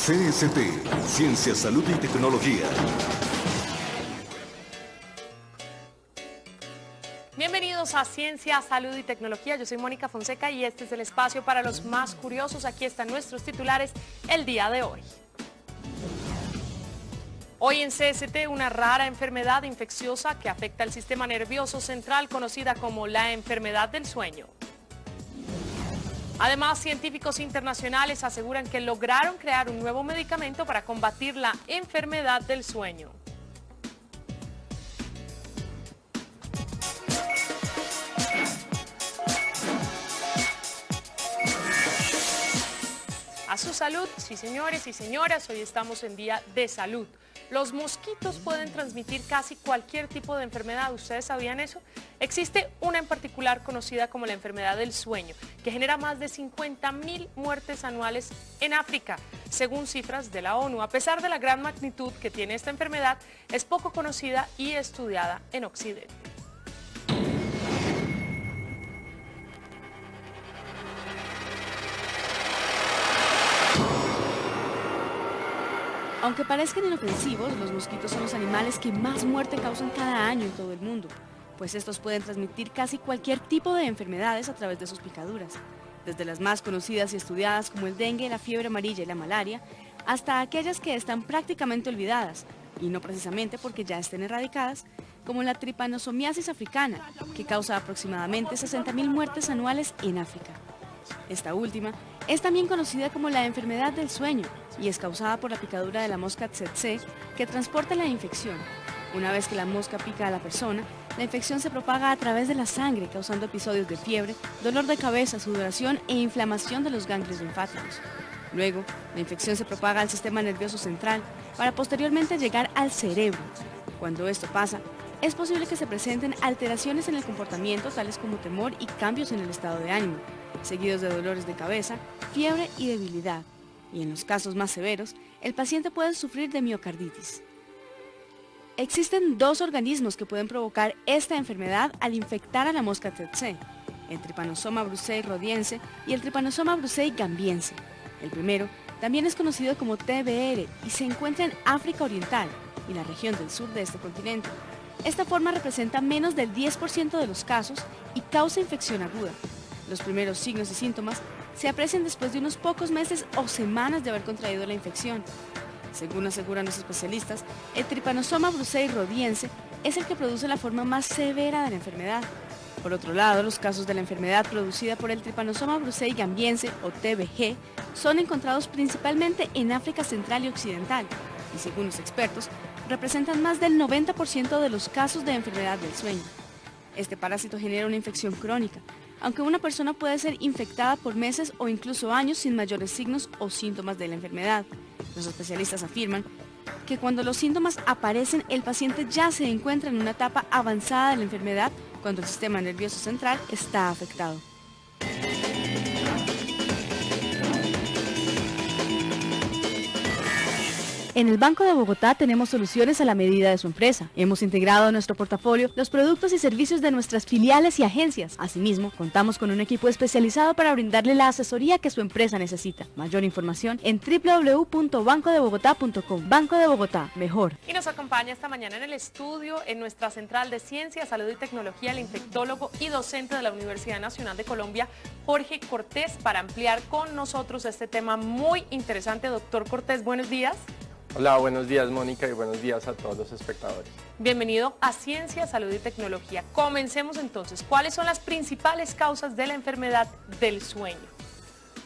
CST, Ciencia, Salud y Tecnología. Bienvenidos a Ciencia, Salud y Tecnología. Yo soy Mónica Fonseca y este es el espacio para los más curiosos. Aquí están nuestros titulares el día de hoy. Hoy en CST, una rara enfermedad infecciosa que afecta al sistema nervioso central, conocida como la enfermedad del sueño. Además, científicos internacionales aseguran que lograron crear un nuevo medicamento para combatir la enfermedad del sueño. A su salud, sí señores y señoras, hoy estamos en Día de Salud. Los mosquitos pueden transmitir casi cualquier tipo de enfermedad, ¿ustedes sabían eso? Existe una en particular conocida como la enfermedad del sueño, que genera más de 50.000 muertes anuales en África, según cifras de la ONU. A pesar de la gran magnitud que tiene esta enfermedad, es poco conocida y estudiada en Occidente. Aunque parezcan inofensivos, los mosquitos son los animales que más muerte causan cada año en todo el mundo, pues estos pueden transmitir casi cualquier tipo de enfermedades a través de sus picaduras, desde las más conocidas y estudiadas como el dengue, la fiebre amarilla y la malaria, hasta aquellas que están prácticamente olvidadas, y no precisamente porque ya estén erradicadas, como la tripanosomiasis africana, que causa aproximadamente 60.000 muertes anuales en África. Esta última es también conocida como la enfermedad del sueño y es causada por la picadura de la mosca tsetse que transporta la infección. Una vez que la mosca pica a la persona, la infección se propaga a través de la sangre, causando episodios de fiebre, dolor de cabeza, sudoración e inflamación de los ganglios linfáticos. Luego, la infección se propaga al sistema nervioso central para posteriormente llegar al cerebro. Cuando esto pasa, es posible que se presenten alteraciones en el comportamiento, tales como temor y cambios en el estado de ánimo, seguidos de dolores de cabeza, fiebre y debilidad. Y en los casos más severos, el paciente puede sufrir de miocarditis. Existen dos organismos que pueden provocar esta enfermedad al infectar a la mosca tsetse, el Trypanosoma brucei rhodiense y el Trypanosoma brucei gambiense. El primero también es conocido como TBR y se encuentra en África Oriental y la región del sur de este continente. Esta forma representa menos del 10% de los casos y causa infección aguda. Los primeros signos y síntomas se aprecian después de unos pocos meses o semanas de haber contraído la infección. Según aseguran los especialistas, el Trypanosoma brucei rhodiense es el que produce la forma más severa de la enfermedad. Por otro lado, los casos de la enfermedad producida por el Trypanosoma brucei gambiense o TBG son encontrados principalmente en África Central y Occidental y, según los expertos, representan más del 90% de los casos de enfermedad del sueño. Este parásito genera una infección crónica, aunque una persona puede ser infectada por meses o incluso años sin mayores signos o síntomas de la enfermedad. Los especialistas afirman que cuando los síntomas aparecen, el paciente ya se encuentra en una etapa avanzada de la enfermedad cuando el sistema nervioso central está afectado. En el Banco de Bogotá tenemos soluciones a la medida de su empresa. Hemos integrado a nuestro portafolio los productos y servicios de nuestras filiales y agencias. Asimismo, contamos con un equipo especializado para brindarle la asesoría que su empresa necesita. Mayor información en www.bancodebogotá.com. Banco de Bogotá, mejor. Y nos acompaña esta mañana en el estudio, en nuestra central de Ciencia, Salud y Tecnología, el infectólogo y docente de la Universidad Nacional de Colombia, Jorge Cortés, para ampliar con nosotros este tema muy interesante. Doctor Cortés, buenos días. Hola, buenos días Mónica y buenos días a todos los espectadores. Bienvenido a Ciencia, Salud y Tecnología. Comencemos entonces. ¿Cuáles son las principales causas de la enfermedad del sueño?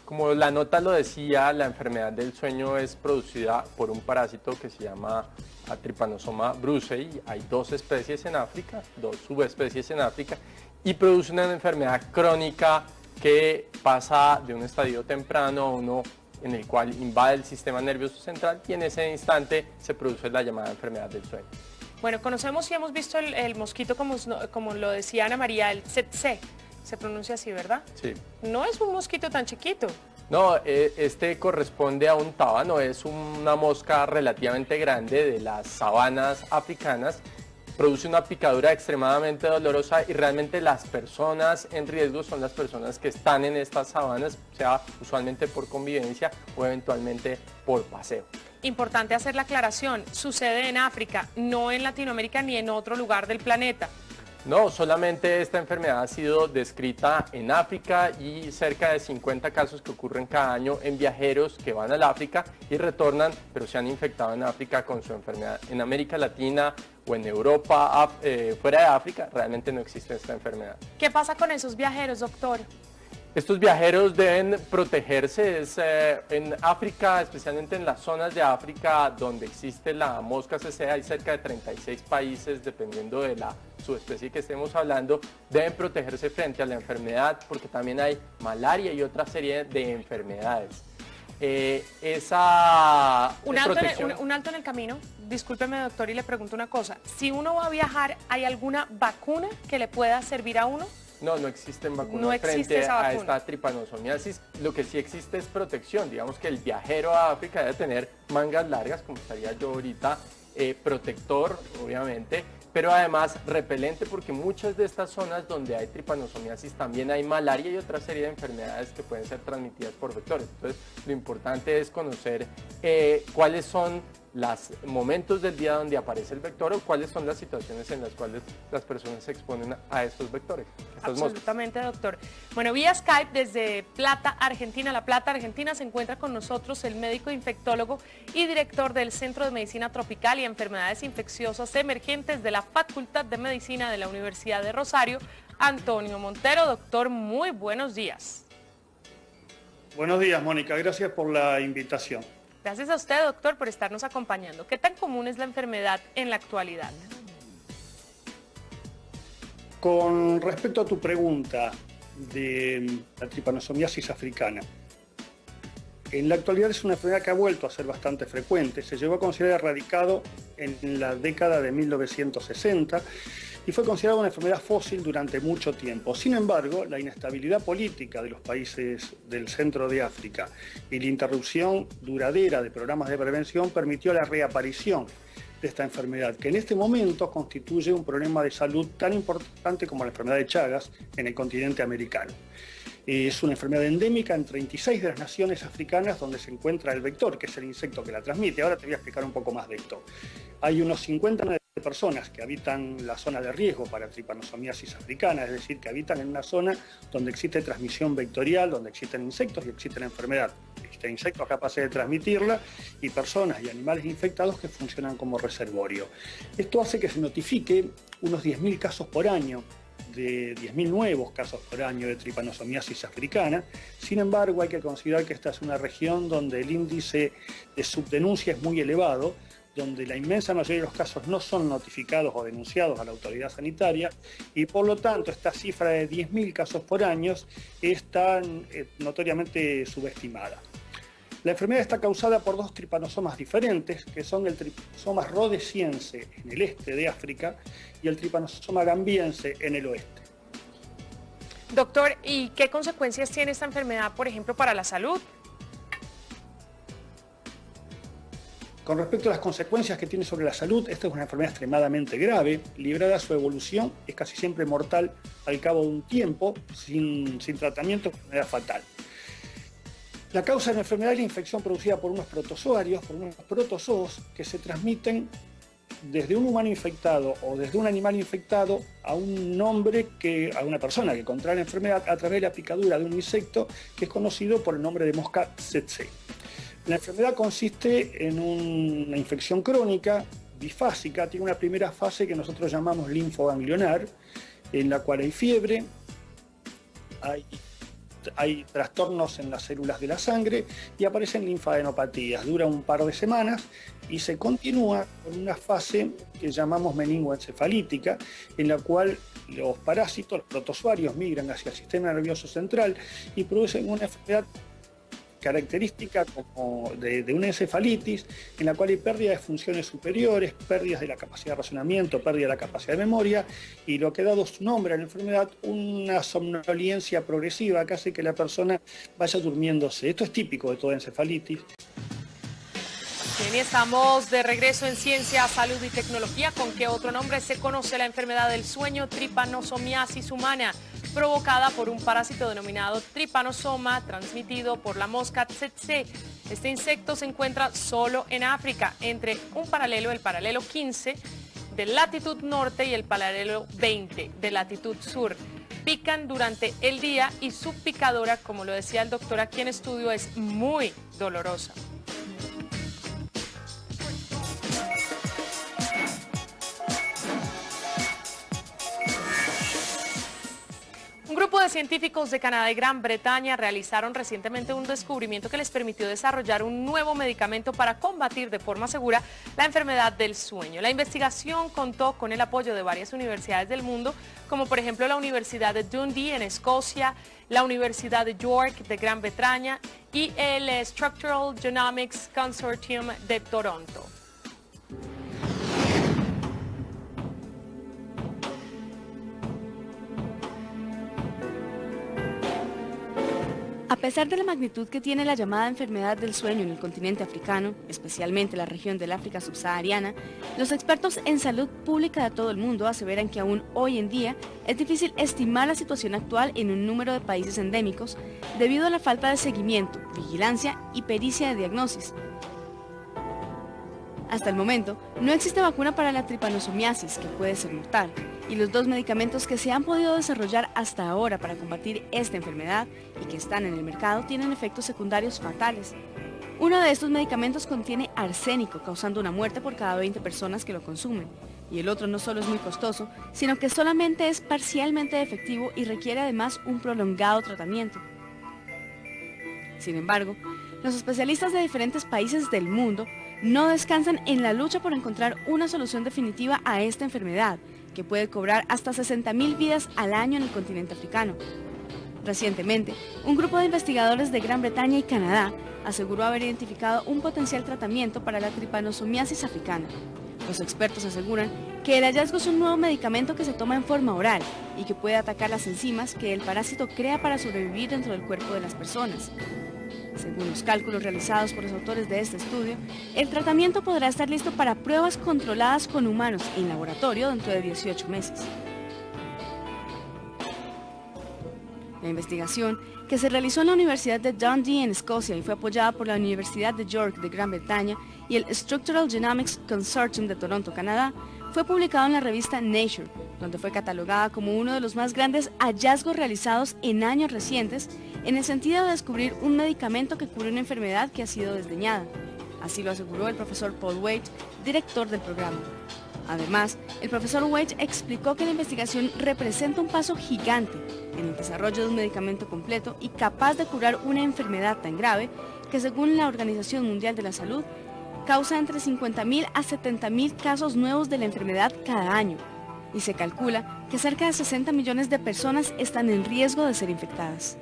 Como la nota lo decía, la enfermedad del sueño es producida por un parásito que se llama Trypanosoma brucei. Hay dos especies en África, dos subespecies en África, y produce una enfermedad crónica que pasa de un estadio temprano a uno en el cual invade el sistema nervioso central y en ese instante se produce la llamada enfermedad del sueño. Bueno, conocemos y hemos visto el mosquito como lo decía Ana María, el tsetse, se pronuncia así, ¿verdad? Sí. No es un mosquito tan chiquito. No, este corresponde a un tábano, es una mosca relativamente grande de las sabanas africanas produce una picadura extremadamente dolorosa y realmente las personas en riesgo son las personas que están en estas sabanas, sea usualmente por convivencia o eventualmente por paseo. Importante hacer la aclaración, sucede en África, no en Latinoamérica ni en otro lugar del planeta. No, solamente esta enfermedad ha sido descrita en África y cerca de 50 casos que ocurren cada año en viajeros que van al África y retornan, pero se han infectado en África con su enfermedad. En América Latina o en Europa, fuera de África, realmente no existe esta enfermedad. ¿Qué pasa con esos viajeros, doctor? Estos viajeros deben protegerse. En África, especialmente en las zonas de África donde existe la mosca CC, hay cerca de 36 países, dependiendo de la subespecie que estemos hablando, deben protegerse frente a la enfermedad porque también hay malaria y otra serie de enfermedades. Un alto en el camino, discúlpeme doctor y le pregunto una cosa, si uno va a viajar, ¿hay alguna vacuna que le pueda servir a uno? No, no existen vacunas frente a esta tripanosomiasis. Lo que sí existe es protección. Digamos que el viajero a África debe tener mangas largas, como estaría yo ahorita, protector, obviamente, pero además repelente, porque muchas de estas zonas donde hay tripanosomiasis también hay malaria y otra serie de enfermedades que pueden ser transmitidas por vectores. Entonces, lo importante es conocer cuáles son los momentos del día donde aparece el vector o cuáles son las situaciones en las cuales las personas se exponen a estos vectores. Absolutamente, doctor. Bueno, vía Skype desde Plata, Argentina. La Plata, Argentina, se encuentra con nosotros el médico infectólogo y director del Centro de Medicina Tropical y Enfermedades Infecciosas Emergentes de la Facultad de Medicina de la Universidad de Rosario, Antonio Montero. Doctor, muy buenos días. Buenos días, Mónica. Gracias por la invitación. Gracias a usted, doctor, por estarnos acompañando. ¿Qué tan común es la enfermedad en la actualidad? Con respecto a tu pregunta de la tripanosomiasis africana, en la actualidad es una enfermedad que ha vuelto a ser bastante frecuente. Se llegó a considerar erradicado en la década de 1960 y fue considerada una enfermedad fósil durante mucho tiempo. Sin embargo, la inestabilidad política de los países del centro de África y la interrupción duradera de programas de prevención permitió la reaparición de esta enfermedad, que en este momento constituye un problema de salud tan importante como la enfermedad de Chagas en el continente americano. Es una enfermedad endémica en 36 de las naciones africanas donde se encuentra el vector, que es el insecto que la transmite. Ahora te voy a explicar un poco más de esto. Hay unos 50 personas que habitan la zona de riesgo para tripanosomiasis africana, es decir, que habitan en una zona donde existe transmisión vectorial, donde existen insectos y existe la enfermedad. Existen insectos capaces de transmitirla y personas y animales infectados que funcionan como reservorio. Esto hace que se notifique unos 10.000 casos por año, de 10.000 nuevos casos por año de tripanosomiasis africana. Sin embargo, hay que considerar que esta es una región donde el índice de subdenuncia es muy elevado, donde la inmensa mayoría de los casos no son notificados o denunciados a la autoridad sanitaria y por lo tanto esta cifra de 10.000 casos por año está notoriamente subestimada. La enfermedad está causada por dos tripanosomas diferentes, que son el tripanosoma rhodesiense en el este de África y el tripanosoma gambiense en el oeste. Doctor, ¿y qué consecuencias tiene esta enfermedad, por ejemplo, para la salud? Con respecto a las consecuencias que tiene sobre la salud, esta es una enfermedad extremadamente grave. Librada su evolución, es casi siempre mortal al cabo de un tiempo, sin tratamiento, es una enfermedad fatal. La causa de la enfermedad es la infección producida por unos protozoarios, por unos protozoos que se transmiten desde un humano infectado o desde un animal infectado a a una persona que contrae la enfermedad a través de la picadura de un insecto que es conocido por el nombre de mosca tsetse. La enfermedad consiste en una infección crónica, bifásica, tiene una primera fase que nosotros llamamos linfoganglionar, en la cual hay fiebre, hay trastornos en las células de la sangre y aparecen linfadenopatías. Dura un par de semanas y se continúa con una fase que llamamos meningoencefalítica, en la cual los parásitos, los protozoarios, migran hacia el sistema nervioso central y producen una enfermedad característica como de una encefalitis, en la cual hay pérdida de funciones superiores, pérdidas de la capacidad de razonamiento, pérdida de la capacidad de memoria, y lo que ha dado su nombre a la enfermedad, una somnolencia progresiva que hace que la persona vaya durmiéndose. Esto es típico de toda encefalitis. Bien, y estamos de regreso en Ciencia, Salud y Tecnología. ¿Con qué otro nombre se conoce la enfermedad del sueño? Tripanosomiasis humana, provocada por un parásito denominado tripanosoma, transmitido por la mosca tsetse. Este insecto se encuentra solo en África, entre el paralelo 15 de latitud norte y el paralelo 20 de latitud sur. Pican durante el día y su picadura, como lo decía el doctor aquí en estudio, es muy dolorosa. Un grupo de científicos de Canadá y Gran Bretaña realizaron recientemente un descubrimiento que les permitió desarrollar un nuevo medicamento para combatir de forma segura la enfermedad del sueño. La investigación contó con el apoyo de varias universidades del mundo, como por ejemplo la Universidad de Dundee en Escocia, la Universidad de York de Gran Bretaña y el Structural Genomics Consortium de Toronto. A pesar de la magnitud que tiene la llamada enfermedad del sueño en el continente africano, especialmente la región del África subsahariana, los expertos en salud pública de todo el mundo aseveran que aún hoy en día es difícil estimar la situación actual en un número de países endémicos debido a la falta de seguimiento, vigilancia y pericia de diagnosis. Hasta el momento, no existe vacuna para la tripanosomiasis, que puede ser mortal, y los dos medicamentos que se han podido desarrollar hasta ahora para combatir esta enfermedad y que están en el mercado tienen efectos secundarios fatales. Uno de estos medicamentos contiene arsénico, causando una muerte por cada 20 personas que lo consumen, y el otro no solo es muy costoso, sino que solamente es parcialmente efectivo y requiere además un prolongado tratamiento. Sin embargo, los especialistas de diferentes países del mundo no descansan en la lucha por encontrar una solución definitiva a esta enfermedad, que puede cobrar hasta 60.000 vidas al año en el continente africano. Recientemente, un grupo de investigadores de Gran Bretaña y Canadá aseguró haber identificado un potencial tratamiento para la tripanosomiasis africana. Los expertos aseguran que el hallazgo es un nuevo medicamento que se toma en forma oral y que puede atacar las enzimas que el parásito crea para sobrevivir dentro del cuerpo de las personas. Según los cálculos realizados por los autores de este estudio, el tratamiento podrá estar listo para pruebas controladas con humanos en laboratorio dentro de 18 meses. La investigación, que se realizó en la Universidad de Dundee en Escocia y fue apoyada por la Universidad de York de Gran Bretaña y el Structural Genomics Consortium de Toronto, Canadá, fue publicado en la revista Nature, donde fue catalogada como uno de los más grandes hallazgos realizados en años recientes en el sentido de descubrir un medicamento que cure una enfermedad que ha sido desdeñada. Así lo aseguró el profesor Paul Waite, director del programa. Además, el profesor Waite explicó que la investigación representa un paso gigante en el desarrollo de un medicamento completo y capaz de curar una enfermedad tan grave que, según la Organización Mundial de la Salud, causa entre 50.000 a 70.000 casos nuevos de la enfermedad cada año, y se calcula que cerca de 60 millones de personas están en riesgo de ser infectadas.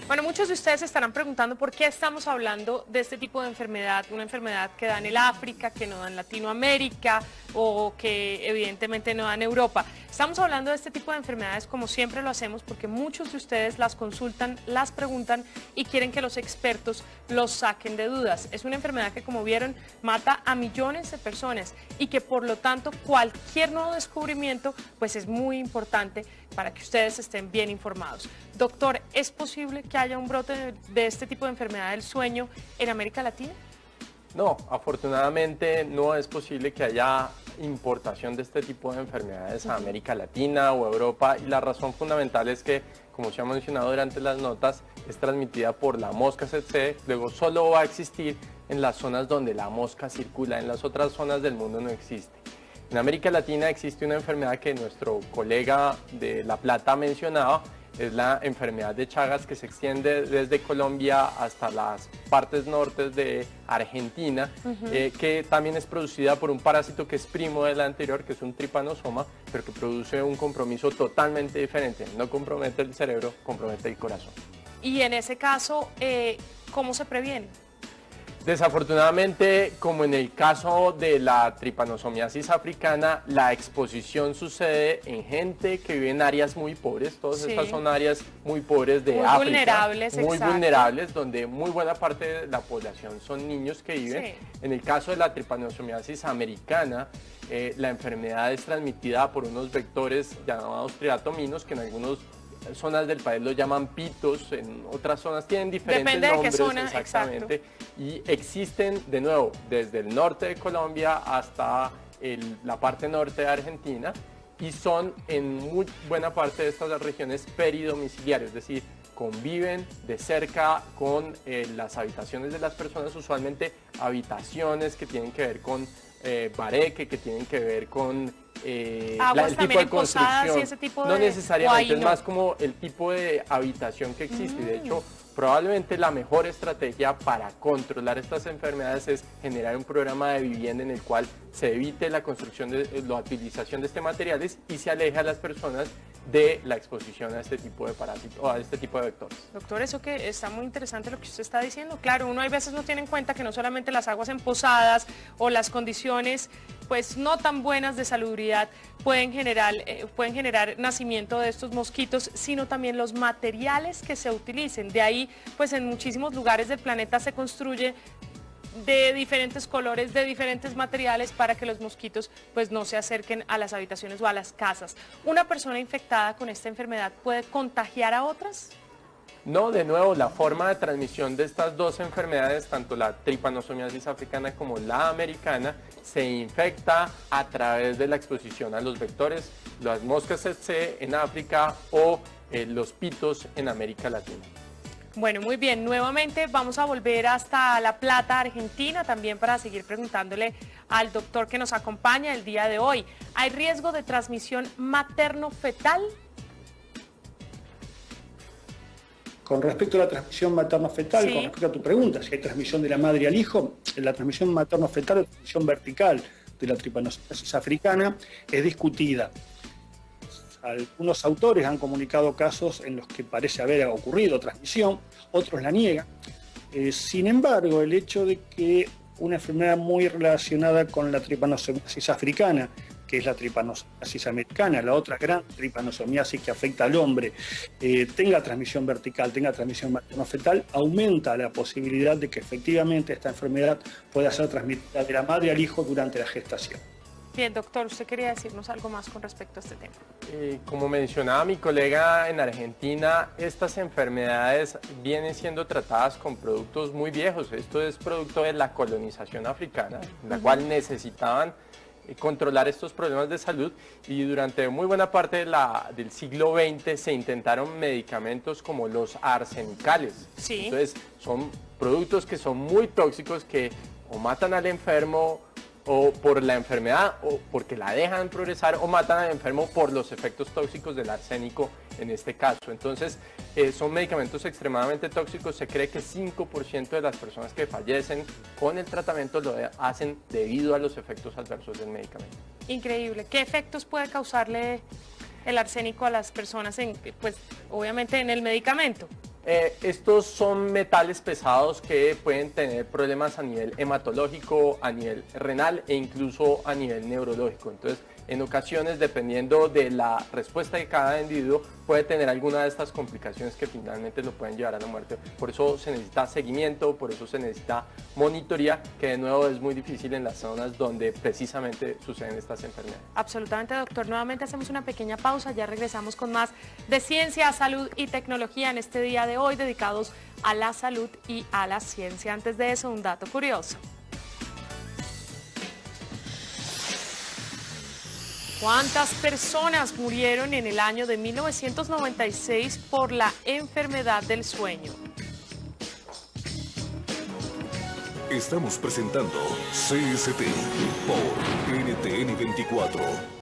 Bueno, muchos de ustedes se estarán preguntando por qué estamos hablando de este tipo de enfermedad, una enfermedad que da en el África, que no da en Latinoamérica o que evidentemente no da en Europa. Estamos hablando de este tipo de enfermedades como siempre lo hacemos porque muchos de ustedes las consultan, las preguntan y quieren que los expertos los saquen de dudas. Es una enfermedad que, como vieron, mata a millones de personas y que por lo tanto cualquier nuevo descubrimiento pues es muy importante para que ustedes estén bien informados. Doctor, ¿es posible que haya un brote de este tipo de enfermedad del sueño en América Latina? No, afortunadamente no es posible que haya importación de este tipo de enfermedades a América Latina o Europa, y la razón fundamental es que, como se ha mencionado durante las notas, es transmitida por la mosca tsetse, luego solo va a existir en las zonas donde la mosca circula, en las otras zonas del mundo no existe. En América Latina existe una enfermedad que nuestro colega de La Plata mencionaba, es la enfermedad de Chagas, que se extiende desde Colombia hasta las partes nortes de Argentina, que también es producida por un parásito que es primo del anterior, que es un tripanosoma, pero que produce un compromiso totalmente diferente. No compromete el cerebro, compromete el corazón. Y en ese caso, ¿cómo se previene? Desafortunadamente, como en el caso de la tripanosomiasis africana, la exposición sucede en gente que vive en áreas muy pobres. Todas estas son áreas muy pobres de África. Vulnerables, muy exacto. vulnerables, donde muy buena parte de la población son niños que viven. Sí. En el caso de la tripanosomiasis americana, la enfermedad es transmitida por unos vectores llamados triatominos, que en algunas zonas del país lo llaman pitos, en otras zonas tienen diferentes Depende nombres. de qué zona, exactamente. exacto. Y existen, de nuevo, desde el norte de Colombia hasta la parte norte de Argentina, y son en muy buena parte de estas regiones peridomiciliarios, es decir, conviven de cerca con las habitaciones de las personas, usualmente habitaciones que tienen que ver con bareque, que tienen que ver con Aguas el también tipo de en posadas construcción. y ese tipo No de... necesariamente, o ahí es no. más como el tipo de habitación que existe. Y de hecho, probablemente la mejor estrategia para controlar estas enfermedades es generar un programa de vivienda en el cual se evite la construcción de la utilización de estos materiales y se aleje a las personas de la exposición a este tipo de parásitos o a este tipo de vectores. Doctor, eso que está muy interesante lo que usted está diciendo. Claro, uno a veces no tiene en cuenta que no solamente las aguas en posadas o las condiciones pues no tan buenas de salubridad pueden generar nacimiento de estos mosquitos, sino también los materiales que se utilicen. De ahí, pues en muchísimos lugares del planeta se construye de diferentes colores, de diferentes materiales para que los mosquitos pues no se acerquen a las habitaciones o a las casas. ¿Una persona infectada con esta enfermedad puede contagiar a otras? No, de nuevo, la forma de transmisión de estas dos enfermedades, tanto la tripanosomiasis africana como la americana, se infecta a través de la exposición a los vectores, las moscas tsetse en África o los pitos en América Latina. Bueno, muy bien. Nuevamente vamos a volver hasta La Plata, Argentina, también para seguir preguntándole al doctor que nos acompaña el día de hoy. ¿Hay riesgo de transmisión materno-fetal? Con respecto a la transmisión materno-fetal, Sí. con respecto a tu pregunta, si hay transmisión de la madre al hijo, la transmisión materno-fetal o transmisión vertical de la tripanosomiasis africana es discutida. Algunos autores han comunicado casos en los que parece haber ocurrido transmisión, otros la niegan. Sin embargo, el hecho de que una enfermedad muy relacionada con la tripanosomiasis africana, que es la tripanosomiasis americana, la otra gran tripanosomiasis que afecta al hombre, tenga transmisión vertical, tenga transmisión materno-fetal, aumenta la posibilidad de que efectivamente esta enfermedad pueda ser transmitida de la madre al hijo durante la gestación. Bien, doctor, usted quería decirnos algo más con respecto a este tema. Como mencionaba mi colega en Argentina, estas enfermedades vienen siendo tratadas con productos muy viejos. Esto es producto de la colonización africana, la cual necesitaban controlar estos problemas de salud, y durante muy buena parte del siglo XX se intentaron medicamentos como los arsenicales. Sí. Entonces son productos que son muy tóxicos, que o matan al enfermo o por la enfermedad o porque la dejan progresar, o matan al enfermo por los efectos tóxicos del arsénico en este caso. Entonces son medicamentos extremadamente tóxicos. Se cree que 5% de las personas que fallecen con el tratamiento lo hacen debido a los efectos adversos del medicamento. Increíble. ¿Qué efectos puede causarle el arsénico a las personas, pues obviamente en el medicamento? Estos son metales pesados que pueden tener problemas a nivel hematológico, a nivel renal e incluso a nivel neurológico. Entonces, en ocasiones, dependiendo de la respuesta de cada individuo, puede tener alguna de estas complicaciones que finalmente lo pueden llevar a la muerte. Por eso se necesita seguimiento, por eso se necesita monitoría, que de nuevo es muy difícil en las zonas donde precisamente suceden estas enfermedades. Absolutamente, doctor. Nuevamente hacemos una pequeña pausa, ya regresamos con más de ciencia, salud y tecnología en este día de hoy dedicados a la salud y a la ciencia. Antes de eso, un dato curioso. ¿Cuántas personas murieron en el año de 1996 por la enfermedad del sueño? Estamos presentando CST por NTN 24.